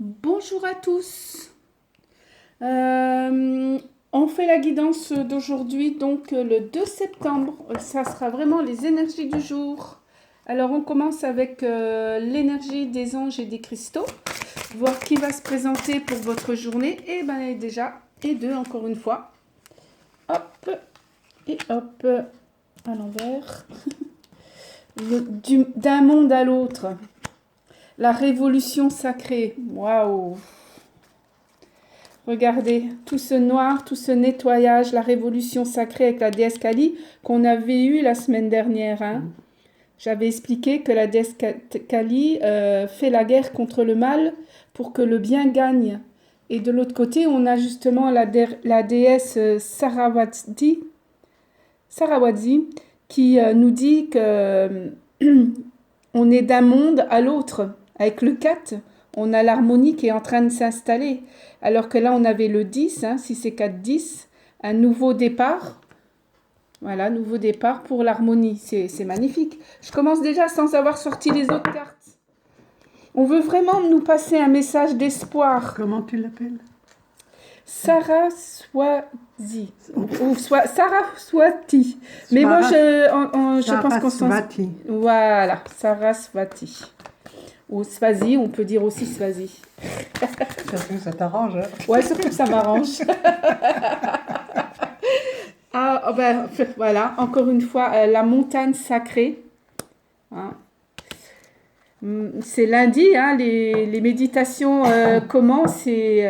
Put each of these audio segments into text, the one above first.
Bonjour à tous. On fait la guidance d'aujourd'hui, donc le 2 septembre. Ça sera vraiment les énergies du jour. Alors on commence avec l'énergie des anges et des cristaux. Voir qui va se présenter pour votre journée. Et ben déjà, et deux encore une fois. Hop, et hop, à l'envers. D'un monde à l'autre. La révolution sacrée. Waouh! Regardez, tout ce noir, tout ce nettoyage, la révolution sacrée avec la déesse Kali qu'on avait eu la semaine dernière. Hein. J'avais expliqué que la déesse Kali fait la guerre contre le mal pour que le bien gagne. Et de l'autre côté, on a justement la déesse Sarawati qui nous dit que on est d'un monde à l'autre. Avec le 4, on a l'harmonie qui est en train de s'installer. Alors que là, on avait le 10, hein, si c'est 4, 10, un nouveau départ. Voilà, nouveau départ pour l'harmonie. C'est magnifique. Je commence déjà sans avoir sorti les autres cartes. On veut vraiment nous passer un message d'espoir. Comment tu l'appelles? Saraswati. Ou Saraswati. Mais moi, je pense qu'on s'en... Voilà, Saraswati. Ou Swazi, on peut dire aussi Swazi. Surtout ça t'arrange. Hein? Ouais, surtout que ça m'arrange. Ah, ben, voilà, encore une fois, la montagne sacrée. Hein. C'est lundi, hein, les méditations commencent et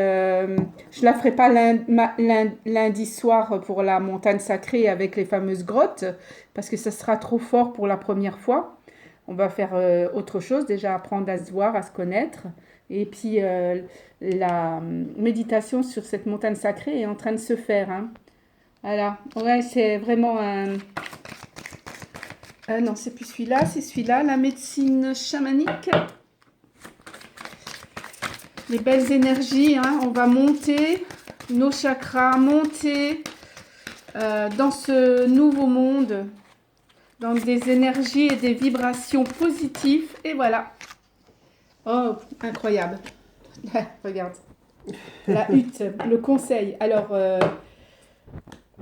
je ne la ferai pas lundi soir pour la montagne sacrée avec les fameuses grottes parce que ça sera trop fort pour la première fois. On va faire autre chose, déjà apprendre à se voir, à se connaître. Et puis la méditation sur cette montagne sacrée est en train de se faire. Hein. Voilà, ouais, c'est vraiment un... non, c'est plus celui-là, c'est celui-là, la médecine chamanique. Les belles énergies, hein, on va monter nos chakras, monter dans ce nouveau monde, dans des énergies et des vibrations positives. Et voilà. Oh, incroyable. Regarde. La hutte, le conseil. Alors,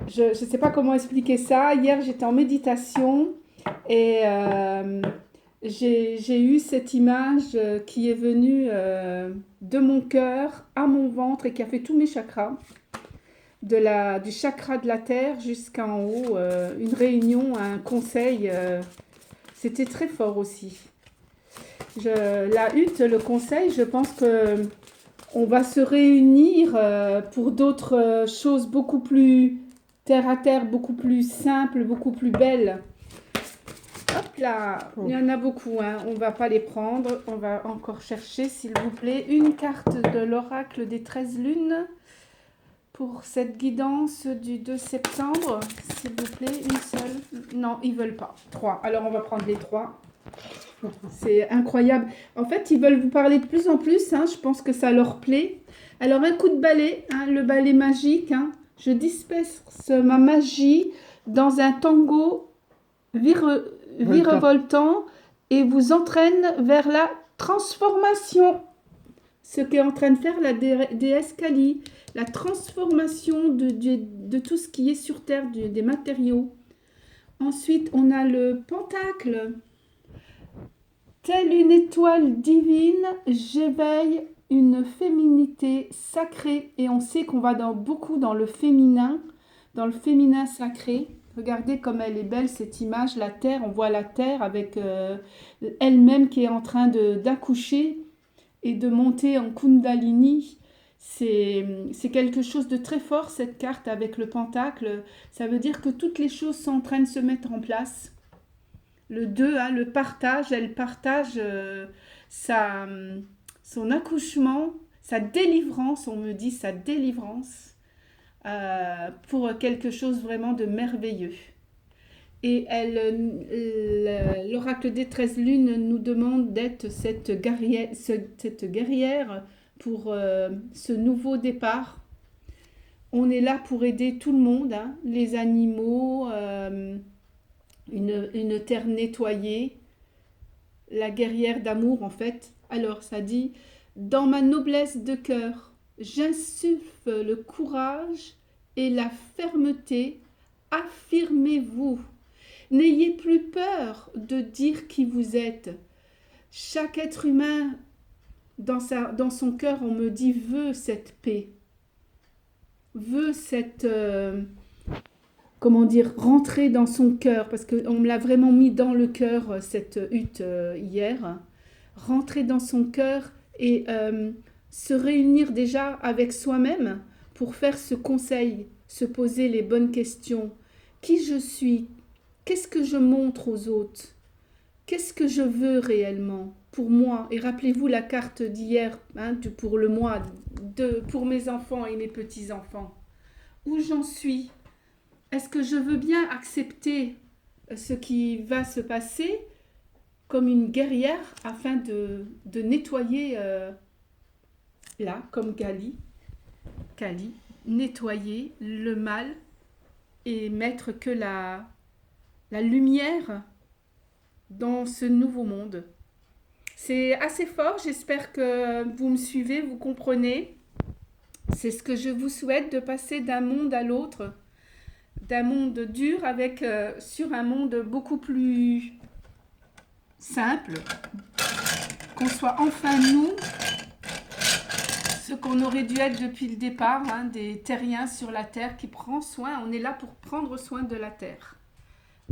je ne sais pas comment expliquer ça. Hier, j'étais en méditation et j'ai eu cette image qui est venue de mon cœur à mon ventre et qui a fait tous mes chakras. Du chakra de la terre jusqu'en haut. Une réunion, un conseil. C'était très fort aussi. La hutte, le conseil, je pense que on va se réunir pour d'autres choses beaucoup plus terre à terre, beaucoup plus simples, beaucoup plus belles. Hop là, il y en a beaucoup, hein. On ne va pas les prendre. On va encore chercher, s'il vous plaît, une carte de l'oracle des 13 lunes pour cette guidance du 2 septembre. S'il vous plaît, une seule. Non, ils ne veulent pas. 3. Alors, on va prendre les 3. C'est incroyable. En fait, ils veulent vous parler de plus en plus. Hein. Je pense que ça leur plaît. Alors, un coup de balai, hein, le balai magique. Hein. Je disperse ma magie dans un tango virevoltant et vous entraîne vers la transformation. Ce qu'est en train de faire la déesse Kali. La transformation de tout ce qui est sur Terre, des matériaux. Ensuite, on a le pentacle. Telle une étoile divine, j'éveille une féminité sacrée. Et on sait qu'on va beaucoup dans le féminin sacré. Regardez comme elle est belle cette image, la terre. On voit la terre avec elle-même qui est en train d'accoucher et de monter en Kundalini. C'est quelque chose de très fort cette carte avec le pentacle. Ça veut dire que toutes les choses sont en train de se mettre en place. Le 2, hein, le partage, elle partage son accouchement, sa délivrance, on me dit sa délivrance, pour quelque chose vraiment de merveilleux. Et l'oracle des 13 lunes nous demande d'être cette guerrière pour ce nouveau départ. On est là pour aider tout le monde, hein, les animaux, une terre nettoyée, la guerrière d'amour en fait. Alors ça dit, Dans ma noblesse de cœur, j'insuffle le courage et la fermeté. Affirmez-vous. N'ayez plus peur de dire qui vous êtes. Chaque être humain, dans son cœur, on me dit, veut cette paix, veut cette, rentrer dans son cœur, parce qu'on me l'a vraiment mis dans le cœur, cette hutte hier, rentrer dans son cœur et se réunir déjà avec soi-même pour faire ce conseil, se poser les bonnes questions. Qui je suis? Qu'est-ce que je montre aux autres? Qu'est-ce que je veux réellement pour moi? Et rappelez-vous la carte d'hier, pour le mois, pour mes enfants et mes petits-enfants. Où j'en suis? Est-ce que je veux bien accepter ce qui va se passer comme une guerrière afin de nettoyer, là, comme Kali, nettoyer le mal et mettre que la lumière dans ce nouveau monde. C'est assez fort, j'espère que vous me suivez, vous comprenez. C'est ce que je vous souhaite, de passer d'un monde à l'autre, d'un monde dur sur un monde beaucoup plus simple, qu'on soit enfin nous, ce qu'on aurait dû être depuis le départ, des terriens sur la terre qui prend soin, on est là pour prendre soin de la terre.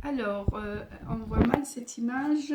Alors, on voit mal cette image.